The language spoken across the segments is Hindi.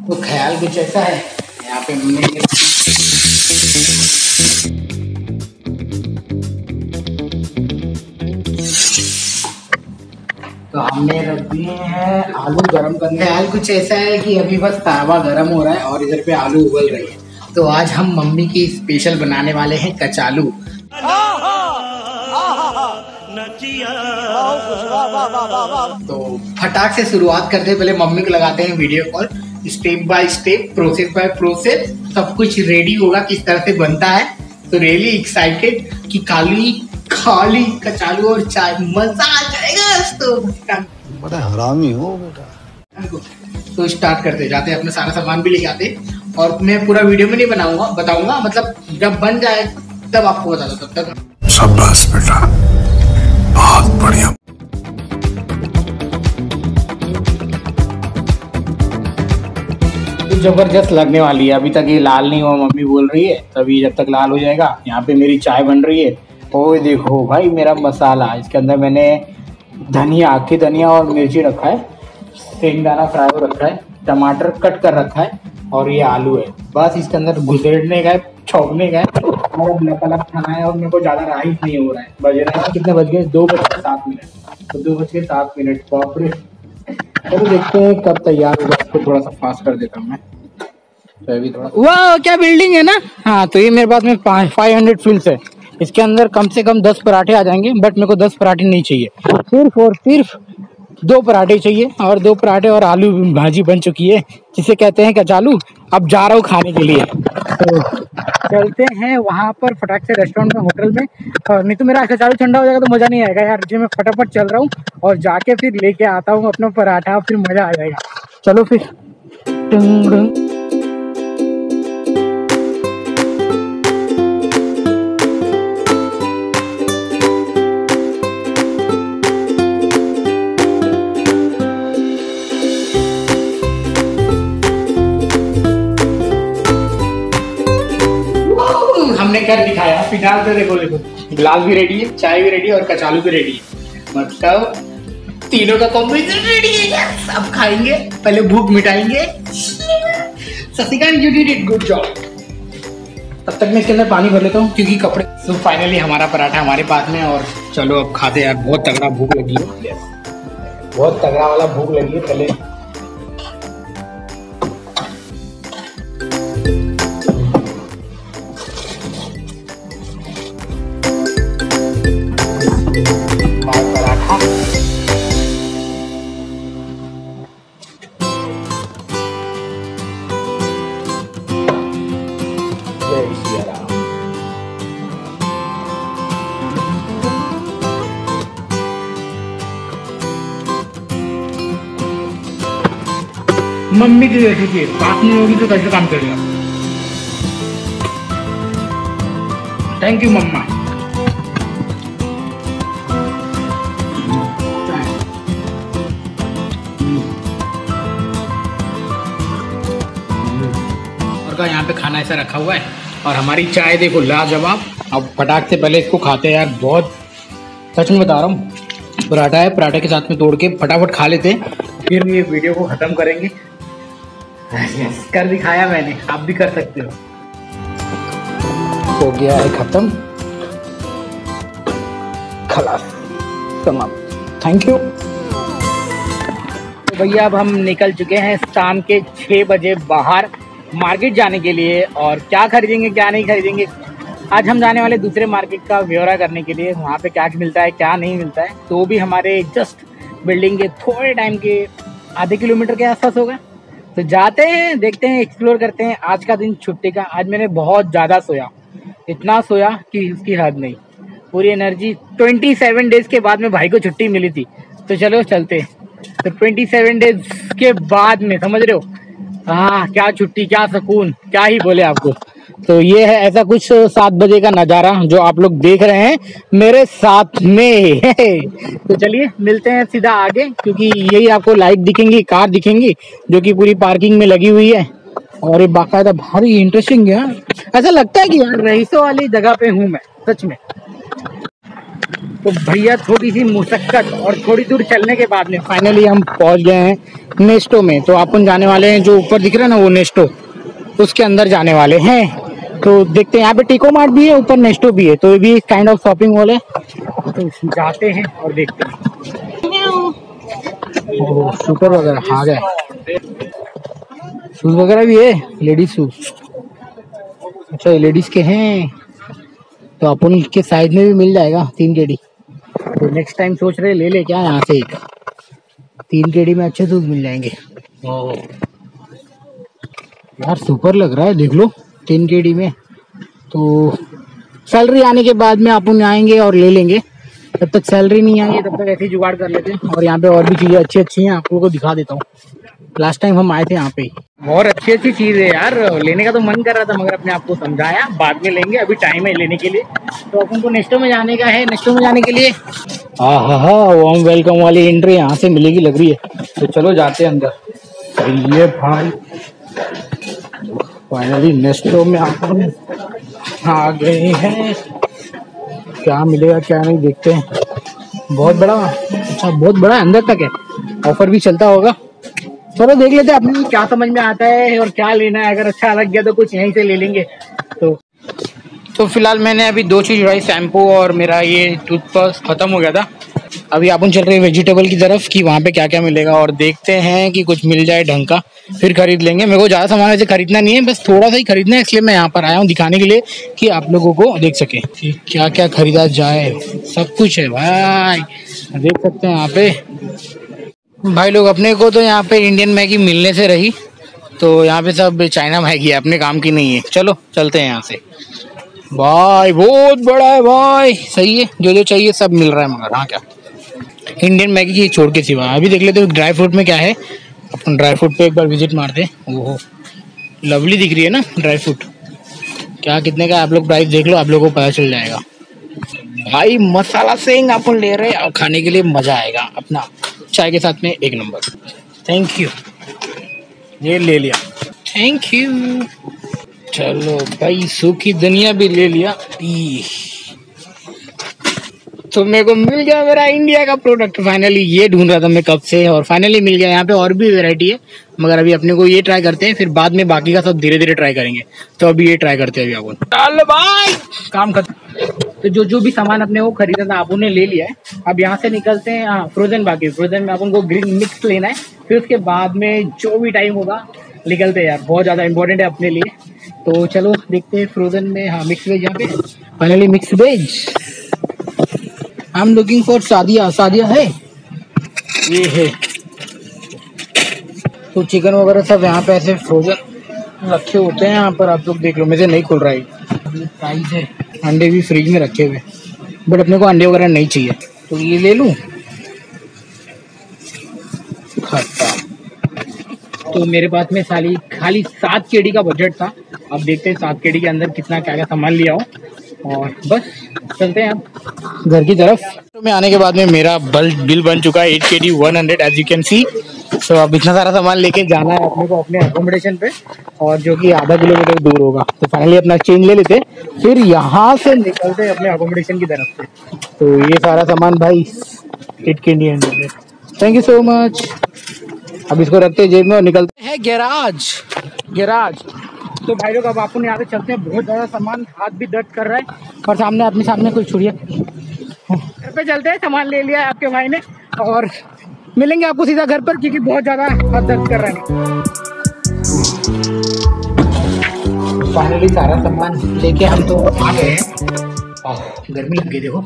तो ख्याल कुछ ऐसा है, यहाँ पे मम्मी ने तो हमने रख दिए हैं आलू गरम करने। ख्याल कुछ ऐसा है कि अभी बस तावा गरम हो रहा है और इधर पे आलू उबल रही है। तो आज हम मम्मी की स्पेशल बनाने वाले हैं कचालू। तो फटाक से शुरुआत करते हैं, पहले मम्मी को लगाते हैं video call. Step by step, process by process सब कुछ रेडी होगा किस तरह से बनता है। तो रियली एक्साइटेड कि खाली कचालू और चाय मजा आ जाएगा। तो बड़ा हरामी हो बेटा। तो स्टार्ट करते जाते हैं, अपना सारा सामान भी लेके आते और मैं पूरा वीडियो में नहीं बताऊंगा, मतलब जब बन जाए तब आपको बता दो। तब तक शाबाश बेटा, बहुत बढ़िया। जबरदस्त लगने वाली है। अभी तक ये लाल नहीं हुआ, मम्मी बोल रही है, तभी जब तक लाल हो जाएगा। यहाँ पे मेरी चाय बन रही है। ओ देखो भाई मेरा मसाला, इसके अंदर मैंने धनिया और मिर्ची रखा है, सेंगदाना फ्राई हो रखा है, टमाटर कट कर रखा है और ये आलू है। बस इसके अंदर घुसेड़ने का है, छोंकने का है और अलग खाना है। और मेरे को ज़्यादा राइस नहीं हो रहा है। बज रहे हैं कितने बज गए? 2:07। तो 2:07। बाप रे। चलो देखते हैं कब तैयार होगा। इसको थोड़ा सा फास्ट कर देता हूँ मैं। तो अभी थोड़ा वाह क्या बिल्डिंग है ना। हाँ, तो ये मेरे पास में 500 फील्स है। इसके अंदर कम से कम 10 पराठे आ जाएंगे, बट मेरे को 10 पराठे नहीं चाहिए, सिर्फ और सिर्फ 2 पराठे चाहिए। और 2 पराठे और आलू भाजी बन चुकी है, जिसे कहते हैं कचालू। अब जा रहा हूँ खाने के लिए। तो चलते हैं वहाँ पर फटाक से रेस्टोरेंट में, होटल में। और नहीं तो मेरा कचालू ठंडा हो जाएगा तो मज़ा नहीं आएगा यार। जो मैं फटाफट चल रहा हूँ और जाके फिर लेके आता हूँ अपना पराठा, फिर मज़ा आ जाएगा। चलो फिर। हमने कर दिखाया। फिलहाल तो देखो गिलास भी रेडी है, चाय भी रेडी है और कचालू भी रेडी है। मतलब तीनों का कॉम्बिनेशन रेडी है। अब खाएंगे, पहले भूख मिटाएंगे। सतिकान you did it, good job. तब तक मैं इसके अंदर पानी भर लेता हूँ क्योंकि कपड़े। तो फाइनली हमारा पराठा हमारे पास में। और चलो अब खाते यार, बहुत तगड़ा भूख लगी है, बहुत तगड़ा वाला भूख लगी है। पहले मम्मी की रेसिपी पास नहीं होगी तो कैसे काम करेगा। थैंक यू मम्मा। और का यहाँ पे खाना ऐसा रखा हुआ है और हमारी चाय देखो लाजवाब। अब फटाक से पहले इसको खाते हैं यार, बहुत सच में बता रहा हूँ। पराठा है, पराठे के साथ में तोड़ के फटाफट खा लेते हैं, फिर ये वीडियो को खत्म करेंगे। यस, कर दिखाया मैंने, आप भी कर सकते हो। हो गया है खत्म, खलास, समाप्त। Thank you. तो भैया अब हम निकल चुके हैं शाम के 6 बजे बाहर मार्केट जाने के लिए। और क्या खरीदेंगे क्या नहीं खरीदेंगे, आज हम जाने वाले दूसरे मार्केट का ब्यौरा करने के लिए। वहाँ पे क्या मिलता है क्या नहीं मिलता है। तो भी हमारे जस्ट बिल्डिंग के थोड़े टाइम के आधे किलोमीटर के आसपास होगा। तो जाते हैं, देखते हैं, एक्सप्लोर करते हैं। आज का दिन छुट्टी का। आज मैंने बहुत ज़्यादा सोया, इतना सोया कि उसकी हद नहीं। पूरी एनर्जी 27 डेज के बाद में भाई को छुट्टी मिली थी। तो चलो चलते। तो 27 डेज के बाद में, समझ रहे हो, क्या छुट्टी, क्या सुकून, क्या ही बोले आपको। तो ये है ऐसा कुछ 7 बजे का नज़ारा जो आप लोग देख रहे हैं मेरे साथ में। तो चलिए मिलते हैं सीधा आगे, क्योंकि यही आपको लाइट दिखेंगी, कार दिखेंगी जो कि पूरी पार्किंग में लगी हुई है। और ये बाकायदा भारी इंटरेस्टिंग है। ऐसा लगता है कि यार रईसों वाली जगह पे हूँ मैं, सच में। तो भैया थोड़ी सी मुशक्कत और थोड़ी दूर चलने के बाद में फाइनली हम पहुंच गए हैं नेस्टो में। तो अपन जाने वाले हैं, जो ऊपर दिख रहा है ना वो नेस्टो, उसके अंदर जाने वाले हैं। तो देखते हैं, यहाँ पे टीको मार्ट भी है, ऊपर नेस्टो भी है, तो ये भी काइंड ऑफ शॉपिंग मॉल है। तो जाते हैं और देखते हैं। ओह सुपर वगैरह आ गए, शूज वगैरह भी है, लेडीज शूज। अच्छा ये लेडीज के हैं, तो अपन के साइज में भी मिल जाएगा 3 केडी। तो नेक्स्ट टाइम सोच रहे ले क्या यहाँ से एक 3 केडी में अच्छे शूज मिल जाएंगे। ओह यार सुपर लग रहा है, देख लो 3 केडी में। तो सैलरी आने के बाद में अपन आएंगे और ले लेंगे। जब तक सैलरी नहीं आएगी तब तक ऐसे ही जुगाड़ कर लेते हैं। और यहाँ पे और भी चीजें अच्छी अच्छी हैं, आप लोगों को दिखा देता हूँ। लास्ट टाइम हम आए थे यहाँ पे, बहुत अच्छी अच्छी चीज है यार। लेने का तो मन कर रहा था, मगर अपने आप को समझाया बाद में लेंगे, अभी टाइम है लेने के लिए। तो अपन को नेस्टो में जाने का है। नेस्टो में जाने के लिए वार्म वेलकम वाली एंट्री यहाँ से मिलेगी लग रही है। तो चलो जाते हैं अंदर। ये भाई फाइनली नेस्टो में अपन आ गए हैं। क्या मिलेगा क्या नहीं देखते हैं। बहुत बड़ा, अच्छा बहुत बड़ा अंदर तक है, ऑफर भी चलता होगा। चलो देख लेते हैं अपने क्या समझ में आता है और क्या लेना है। अगर अच्छा लग गया तो कुछ यहीं से ले लेंगे। तो फिलहाल मैंने अभी 2 चीज उड़ाई, शैम्पू और मेरा ये टूथपेस्ट खत्म हो गया था। अभी अपन चल रहे हैं वेजिटेबल की तरफ कि वहाँ पे क्या क्या मिलेगा, और देखते हैं कि कुछ मिल जाए ढंग का, फिर खरीद लेंगे। मेरे को ज़्यादा सामान वैसे खरीदना नहीं है, बस थोड़ा सा ही खरीदना है, इसलिए मैं यहाँ पर आया हूँ दिखाने के लिए कि आप लोगों को देख सके कि क्या क्या खरीदा जाए। सब कुछ है भाई, देख सकते हैं यहाँ पे। भाई लोग अपने को तो यहाँ पे इंडियन मैगी मिलने से रही, तो यहाँ पे सब चाइना मैगी है, अपने काम की नहीं है। चलो चलते हैं यहाँ से। भाई बहुत बड़ा है भाई, सही है, जो जो चाहिए सब मिल रहा है। मगर हाँ क्या इंडियन मैगी की छोड़ के सिवा। अभी देख लेते हैं ड्राई फ्रूट में क्या है। अपन ड्राई फ्रूट पे एक बार विजिट मारते हैं। ओहो लवली दिख रही है ना ड्राई फ्रूट। क्या कितने का आप लोग प्राइस देख लो, आप लोगों को पता चल जाएगा। भाई मसाला सेंग अपन ले रहे हैं और खाने के लिए मजा आएगा, अपना चाय के साथ में एक नंबर। थैंक यू, ये ले लिया, थैंक यू। चलो भाई सूखी धनिया भी ले लिया। तो मेरे को मिल गया मेरा इंडिया का प्रोडक्ट फाइनली। ये ढूंढ रहा था मैं कब से, और फाइनली मिल गया। यहाँ पे और भी वैरायटी है, मगर अभी अपने को ये ट्राई करते हैं, फिर बाद में बाकी का सब धीरे धीरे ट्राई करेंगे। तो अभी ये ट्राई करते हैं अभी अपन। चल भाई काम खत्म। तो जो जो भी सामान अपने को खरीदा था अपन ने ले लिया है। अब यहाँ से निकलते हैं। हाँ फ्रोजन बाकी, फ्रोजन में अपन को ग्रीन मिक्स लेना है, फिर उसके बाद में जो भी टाइम होगा निकलते हैं यार, बहुत ज़्यादा इंपॉर्टेंट है अपने लिए। तो चलो देखते हैं फ्रोजन में। हाँ मिक्स वेज, यहाँ पे finally mix veg. I am looking for Sadia. Sadia है, ये है। तो चिकन वगैरह सब यहाँ पे ऐसे फ्रोजन रखे होते हैं यहाँ पर, आप लोग देख लो। मुझे नहीं खुल रहा है, प्राइस है। अंडे भी फ्रिज में रखे हुए, बट अपने को अंडे वगैरह नहीं चाहिए, तो ये ले लूँ। खट्टा तो मेरे पास में खाली 7 केडी का बजट था। अब देखते हैं 7 केडी के अंदर कितना क्या क्या सामान लिया हो, और बस चलते हैं अब घर की तरफ। तो मैं आने के बाद में मेरा बिल बन चुका है 8 KD 100 as you can see. तो अब इतना सारा सामान लेके जाना है अपने को अपने अकोमोडेशन पे, और जो कि आधा किलोमीटर दूर होगा। तो फाइनली अपना चेंज ले लेते, फिर यहाँ से निकलते हैं अपने अकोमोडेशन की तरफ से। तो ये सारा सामान भाई 8 KD 100। Thank you so much. अब इसको रखते हैं जेब में और निकलते हैं गैराज। तो भाई लोग अब आपको यहाँ पे चलते हैं, बहुत ज़्यादा सामान, हाथ भी दर्द कर रहा है, और सामने अपने सामने कोई छुड़िया। घर पे चलते हैं, सामान ले लिया है आपके भाई ने, और मिलेंगे आपको सीधा घर पर, क्योंकि बहुत ज़्यादा हाथ दर्द कर रहा है। फाइनली सारा सामान लेके हम तो आ गए हैं। गर्मी लग गई देखो,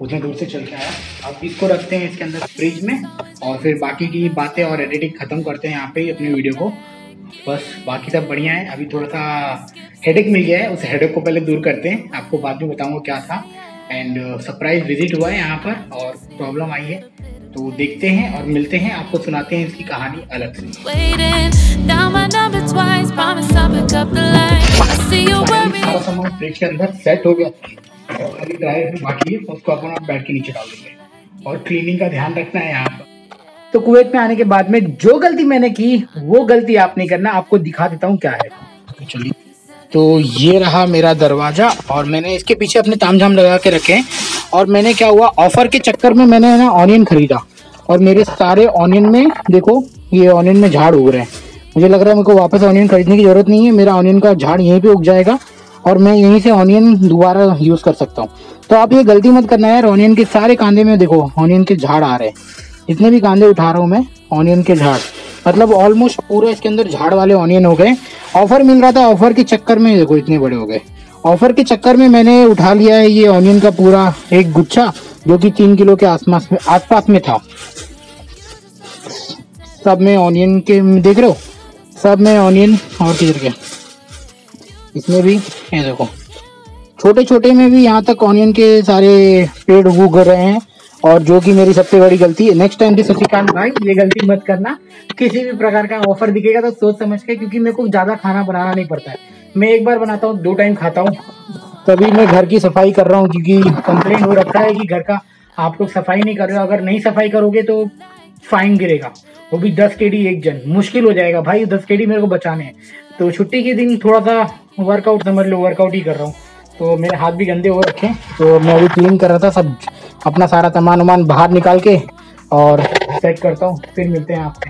उतने दूर से चल के आया। अब इसको रखते हैं इसके अंदर फ्रिज में, और फिर बाकी की बातें और एडिटिंग खत्म करते हैं यहाँ पे ही अपनी वीडियो को। बस बाकी सब बढ़िया है। अभी थोड़ा सा हेडेक मिल गया है, उस हेडेक को पहले दूर करते हैं, आपको बाद में बताऊंगा क्या था। एंड सरप्राइज विजिट हुआ है यहाँ पर, और प्रॉब्लम आई है, तो देखते हैं और मिलते हैं, आपको सुनाते हैं इसकी कहानी अलग से। सारा सामान फ्रिज के अंदर सेट हो गया, अभी ड्राई बाकी है, उसको अपन आप बेड के नीचे डाल देंगे, और क्लीनिंग का ध्यान रखना है यहाँ पर। तो कुवैत में आने के बाद में जो गलती मैंने की वो गलती आप नहीं करना, आपको दिखा देता हूँ क्या है। चलिए, तो ये रहा मेरा दरवाजा, और मैंने इसके पीछे अपने तामझाम लगा के रखे हैं, और मैंने क्या हुआ, ऑफर के चक्कर में मैंने ना ऑनियन खरीदा और मेरे सारे ऑनियन में देखो ये ऑनियन में झाड़ उग रहे हैं। मुझे लग रहा है मेरे को वापस ऑनियन खरीदने की जरूरत नहीं है, मेरा ऑनियन का झाड़ यहीं पे उग जाएगा और मैं यहीं से ऑनियन दोबारा यूज कर सकता हूँ। तो आप ये गलती मत करना यार, ऑनियन के सारे कांदे में देखो ऑनियन के झाड़ आ रहे हैं। जितने भी कांदे उठा रहा हूँ मैं ऑनियन के झाड़, मतलब ऑलमोस्ट पूरा इसके अंदर झाड़ वाले ऑनियन हो गए। ऑफर मिल रहा था, ऑफर के चक्कर में देखो इतने बड़े हो गए। ऑफर के चक्कर में मैंने उठा लिया है ये ऑनियन का पूरा एक गुच्छा, जो कि 3 किलो के आसपास में था। सब में ऑनियन के देख रहे हो, सब में ऑनियन और किधर के इसमें भी ये देखो छोटे छोटे में भी यहाँ तक ऑनियन के सारे पेड़ उग रहे हैं। और जो कि मेरी सबसे बड़ी गलती है, नेक्स्ट टाइम से शशिकांत भाई ये गलती मत करना। किसी भी प्रकार का ऑफर दिखेगा तो सोच समझ के, क्योंकि मेरे को ज्यादा खाना बनाना नहीं पड़ता है। मैं एक बार बनाता हूँ, 2 टाइम खाता हूँ। तभी मैं घर की सफाई कर रहा हूँ, क्योंकि कंप्लेंट हो रखा है कि घर का आप लोग सफाई नहीं कर रहे हो। अगर नहीं सफाई करोगे तो फाइन गिरेगा, वो भी 10 केडी एक जन, मुश्किल हो जाएगा भाई। 10 केडी मेरे को बचाने हैं। तो छुट्टी के दिन थोड़ा सा वर्कआउट समझ लो, वर्कआउट ही कर रहा हूँ। तो मेरे हाथ भी गंदे हो रखे हैं, तो मैं अभी क्लीन कर रहा था सब, अपना सारा सामान वामान बाहर निकाल के और सेट करता हूँ। फिर मिलते हैं आपसे।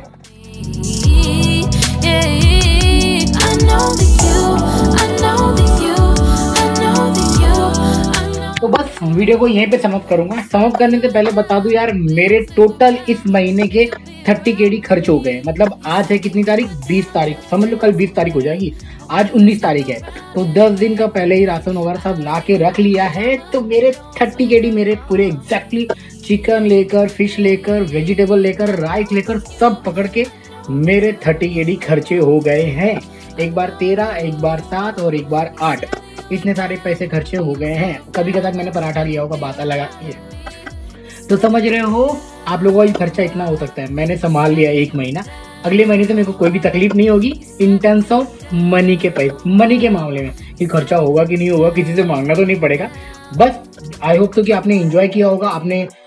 तो बस वीडियो को यहीं पे समाप्त करूंगा। समाप्त करने से पहले बता दूं यार, मेरे टोटल इस महीने के 30 केडी खर्च हो गए। मतलब आज है कितनी तारीख, 20 तारीख, समझ लो कल 20 तारीख हो जाएगी, आज 19 तारीख है। तो 10 दिन का पहले ही राशन वगैरह सब ला के रख लिया है। तो मेरे 30 केडी मेरे पूरे एग्जैक्टली चिकन लेकर, फिश लेकर, वेजिटेबल लेकर, राइस लेकर, सब पकड़ के मेरे 30 केडी खर्चे हो गए हैं। एक बार 13, एक बार 7 और एक बार 8, इतने सारे पैसे खर्चे हो गए हैं। कभी कभी मैंने पराठा लिया होगा बाता लगा के, तो समझ रहे हो आप लोगों का खर्चा इतना हो सकता है। मैंने संभाल लिया 1 महीना, अगले महीने से मेरे को कोई भी तकलीफ नहीं होगी इन टर्म्स ऑफ मनी के पैसे, मनी के मामले में कि खर्चा होगा कि नहीं होगा, किसी से मांगना तो नहीं पड़ेगा। बस आई होप तो कि आपने एंजॉय किया होगा,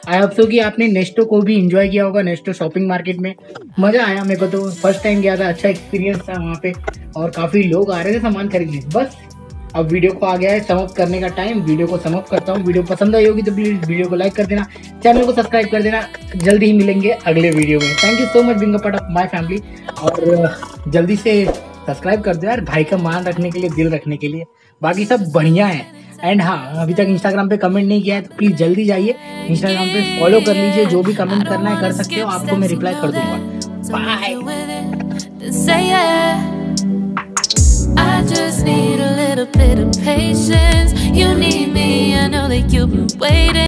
आई होप तो कि आपने नेस्टो को भी एंजॉय किया होगा। नेस्टो शॉपिंग मार्केट में मजा आया मेरे को, तो फर्स्ट टाइम गया था, अच्छा एक्सपीरियंस था वहाँ पे और काफी लोग आ रहे थे सामान खरीदने। बस अब वीडियो को आ गया है समाप्त करने का टाइम, वीडियो को समाप्त करता हूँ। वीडियो पसंद आई होगी तो प्लीज वीडियो को लाइक कर देना, चैनल को सब्सक्राइब कर देना। जल्दी ही मिलेंगे अगले वीडियो में। Thank you so much being a part of my family. और जल्दी से सब्सक्राइब कर दो यार, भाई का मान रखने के लिए, दिल रखने के लिए। बाकी सब बढ़िया है। एंड हाँ, अभी तक इंस्टाग्राम पे कमेंट नहीं किया है तो प्लीज जल्दी जाइए इंस्टाग्राम पे फॉलो कर लीजिए। जो भी कमेंट करना है कर सकते हो, आपको मैं रिप्लाई कर दूंगा। Bye. I just need a little bit of patience. You need me, I know that you've been waiting.